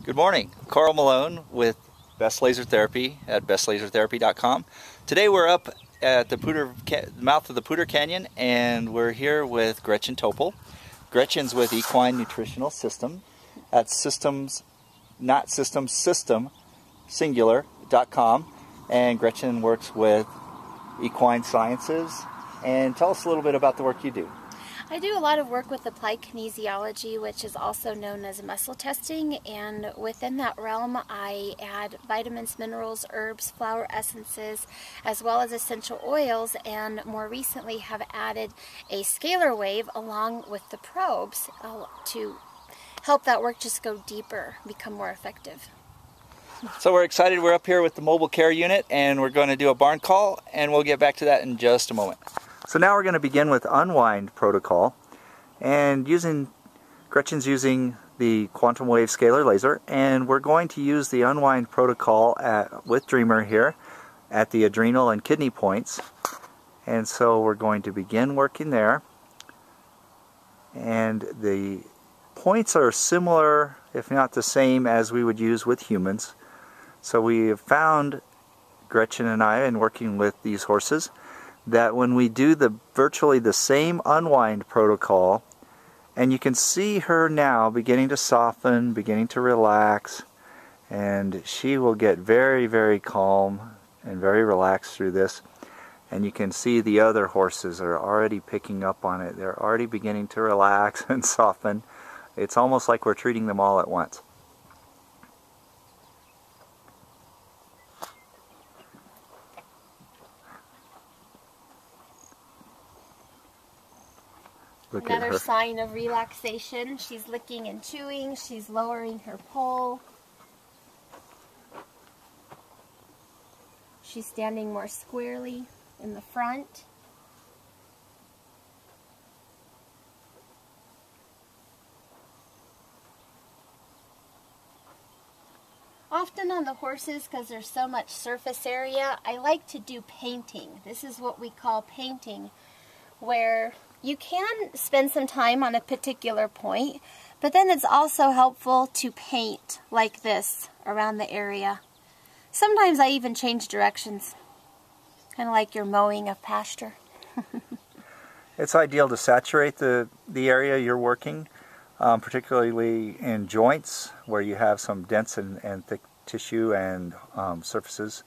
Good morning, Carl Malone with Best Laser Therapy at bestlasertherapy.com. Today we're up at the mouth of the Poudre Canyon, and we're here with Gretchen Topol. Gretchen's with Equine Nutritional System at singular.com, and Gretchen works with equine sciences. And tell us a little bit about the work you do. I do a lot of work with applied kinesiology, which is also known as muscle testing, and within that realm I add vitamins, minerals, herbs, flower essences, as well as essential oils, and more recently have added a scalar wave along with the probes to help that work just go deeper, become more effective. So we're excited. We're up here with the mobile care unit, and we're going to do a barn call, and we'll get back to that in just a moment. So now we're going to begin with unwind protocol, and Gretchen's using the quantum wave scalar laser, and we're going to use the unwind protocol with Dreamer here at the adrenal and kidney points. And so we're going to begin working there, and the points are similar, if not the same, as we would use with humans. So we have found, Gretchen and I, in working with these horses, that when we do virtually the same unwind protocol, and you can see her now beginning to soften, beginning to relax, and she will get very, very calm and very relaxed through this. And you can see the other horses are already picking up on it. They're already beginning to relax and soften. It's almost like we're treating them all at once. Another sign of relaxation. She's licking and chewing. She's lowering her poll. She's standing more squarely in the front. Often on the horses, because there's so much surface area, I like to do painting. This is what we call painting, where you can spend some time on a particular point, but then it's also helpful to paint like this around the area. Sometimes I even change directions, kind of like you're mowing a pasture. It's ideal to saturate the area you're working, particularly in joints where you have some dense and thick tissue and surfaces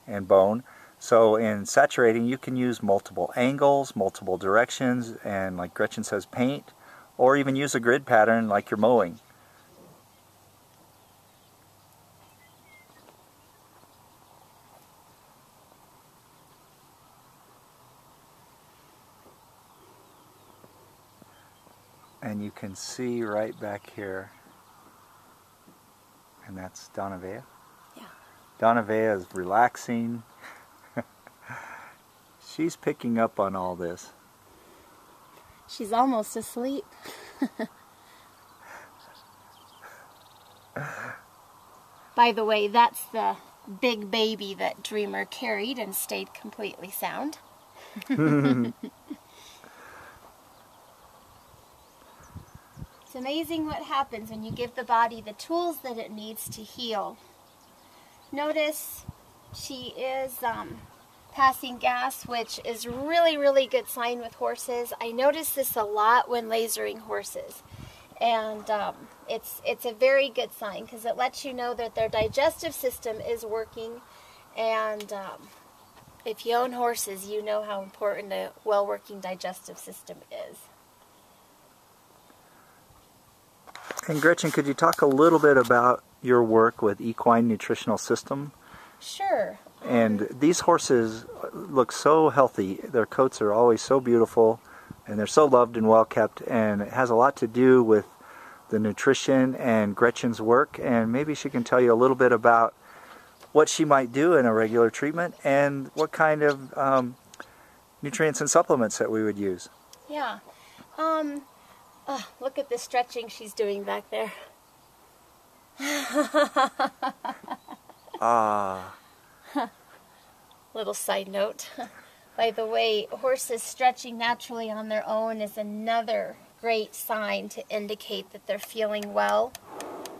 and bone. So in saturating, you can use multiple angles, multiple directions, and like Gretchen says, paint, or even use a grid pattern like you're mowing. And you can see right back here, and that's Donavea. Yeah. Donavea is relaxing. She's picking up on all this. She's almost asleep. By the way, that's the big baby that Dreamer carried and stayed completely sound. It's amazing what happens when you give the body the tools that it needs to heal. Notice she is passing gas, which is really, really good sign with horses. I notice this a lot when lasering horses, and it's a very good sign because it lets you know that their digestive system is working, and if you own horses, you know how important a well-working digestive system is. And Gretchen, could you talk a little bit about your work with Equine Nutritional System? Sure. And these horses look so healthy. Their coats are always so beautiful, and they're so loved and well kept, and it has a lot to do with the nutrition and Gretchen's work. And maybe she can tell you a little bit about what she might do in a regular treatment and what kind of nutrients and supplements that we would use. Yeah. Look at the stretching she's doing back there. Little side note. By the way, horses stretching naturally on their own is another great sign to indicate that they're feeling well.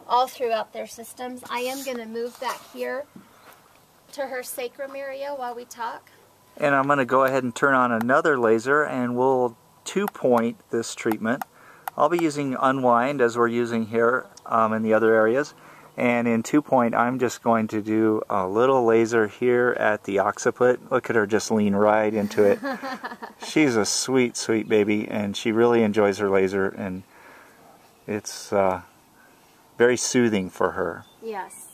all throughout their systems. I am going to move back here to her sacrum area while we talk. And I'm going to go ahead and turn on another laser, and we'll 2-point this treatment. I'll be using unwind as we're using here in the other areas. And in 2-point, I'm just going to do a little laser here at the occiput. Look at her just lean right into it. She's a sweet, sweet baby, and she really enjoys her laser, and it's very soothing for her. Yes,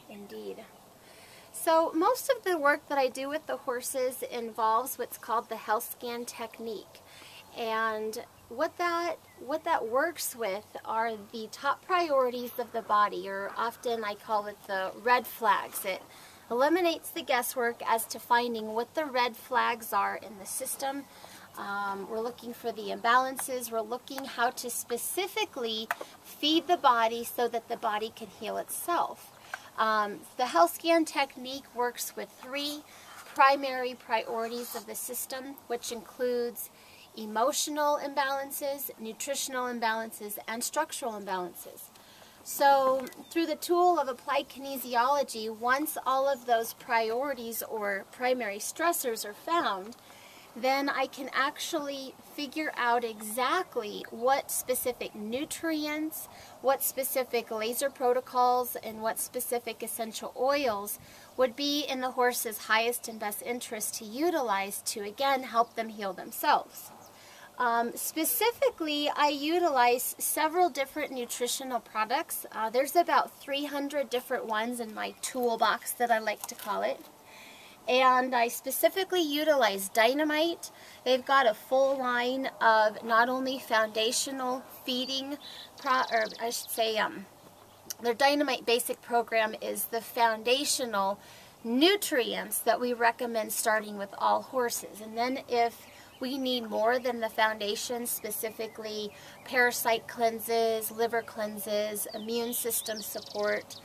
indeed. So most of the work that I do with the horses involves what's called the health scan technique. And what that works with are the top priorities of the body, or often I call it the red flags. It eliminates the guesswork as to finding what the red flags are in the system. We're looking for the imbalances. We're looking how to specifically feed the body so that the body can heal itself. The health scan technique works with 3 primary priorities of the system, which includes emotional imbalances, nutritional imbalances, and structural imbalances. So through the tool of applied kinesiology, once all of those priorities or primary stressors are found, then I can actually figure out exactly what specific nutrients, what specific laser protocols, and what specific essential oils would be in the horse's highest and best interest to utilize to, again, help them heal themselves. Specifically, I utilize several different nutritional products. There's about 300 different ones in my toolbox that I like to call it. And I specifically utilize Dynamite. They've got a full line of not only foundational feeding, their Dynamite basic program is the foundational nutrients that we recommend starting with all horses. And then if we need more than the foundation, specifically parasite cleanses, liver cleanses, immune system support,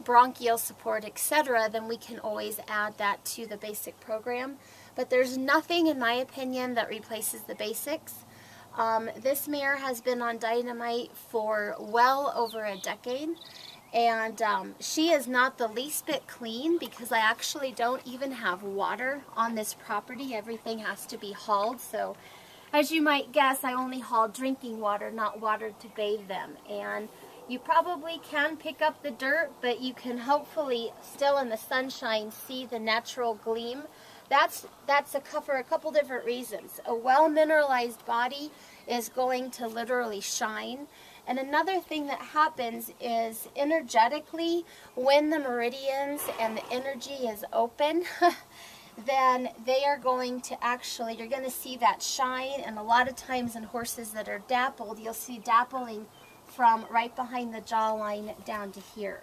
bronchial support, etc., then we can always add that to the basic program. But there's nothing, in my opinion, that replaces the basics. This mare has been on Dynamite for well over a decade, and she is not the least bit clean because I actually don't even have water on this property. Everything has to be hauled, so as you might guess, I only haul drinking water, not water to bathe them. And you probably can pick up the dirt, but you can hopefully still in the sunshine see the natural gleam. That's for a couple different reasons. A well-mineralized body is going to literally shine. And another thing that happens is energetically, when the meridians and the energy is open, then they are going to actually, you're going to see that shine. And a lot of times in horses that are dappled, you'll see dappling from right behind the jawline down to here.